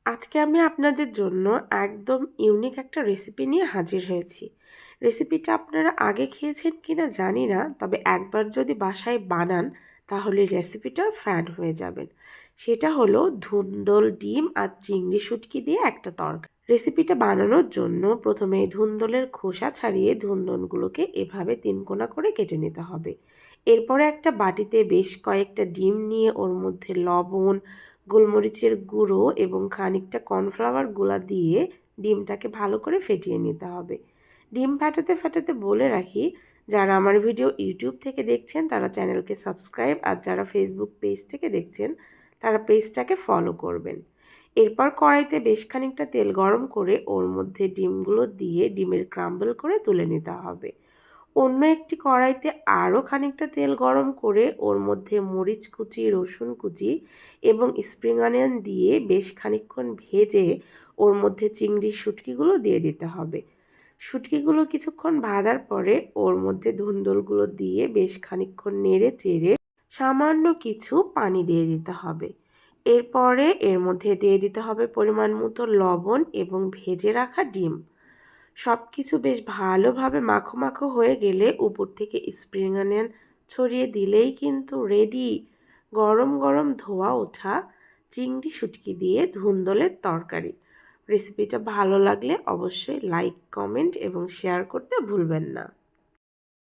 আজকে আমি আপনাদের জন্য একদম ইউনিক একটা রেসিপি নিয়ে হাজির হয়েছি। রেসিপিটা আপনারা আগে খেয়েছেন কিনা জানি না, তবে একবার যদি বাসায় বানান তাহলে রেসিপিটার ফ্যান হয়ে যাবেন। সেটা হলো ধুন্দল ডিম আর চিংড়ি শুটকি দিয়ে একটা তরকারি। রেসিপিটা বানানোর জন্য প্রথমে ধুন্দলের খোসা ছাড়িয়ে ধুন্দলগুলোকে এভাবে তিনকোনা করে কেটে নিতে হবে। এরপরে একটা বাটিতে বেশ কয়েকটা ডিম নিয়ে ওর মধ্যে লবণ, গোলমরিচের গুঁড়ো এবং খানিকটা কর্নফ্লাওয়ার গুঁড়া দিয়ে ডিমটাকে ভালো করে ফেটিয়ে নিতে হবে। ডিম ফাটাতে ফাটাতে বলে রাখি, যারা আমার ভিডিও ইউটিউব থেকে দেখছেন তারা চ্যানেলকে সাবস্ক্রাইব, আর যারা ফেসবুক পেজ থেকে দেখছেন তারা পেজটাকে ফলো করবেন। এরপর কড়াইতে বেশ খানিকটা তেল গরম করে ওর মধ্যে ডিমগুলো দিয়ে ডিমের ক্রাম্বল করে তুলে নিতে হবে। অন্য একটি কড়াইতে আরও খানিকটা তেল গরম করে ওর মধ্যে মরিচ কুচি, রসুন কুচি এবং স্প্রিং অনিয়ন দিয়ে বেশ খানিকক্ষণ ভেজে ওর মধ্যে চিংড়ির শুটকিগুলো দিয়ে দিতে হবে। শুটকিগুলো কিছুক্ষণ ভাজার পরে ওর মধ্যে ধুন্দলগুলো দিয়ে বেশ খানিকক্ষণ নেড়ে চেড়ে সামান্য কিছু পানি দিয়ে দিতে হবে। এরপরে এর মধ্যে দিয়ে দিতে হবে পরিমাণ মতো লবণ এবং ভেজে রাখা ডিম। সব কিছু বেশ ভালোভাবে মাখো মাখো হয়ে গেলে উপর থেকে স্প্রিং অনিয়ন ছড়িয়ে দিলেই কিন্তু রেডি গরম গরম ধোয়া ওঠা চিংড়ি শুটকি দিয়ে ধুন্দলের তরকারি। রেসিপিটা ভালো লাগলে অবশ্যই লাইক, কমেন্ট এবং শেয়ার করতে ভুলবেন না।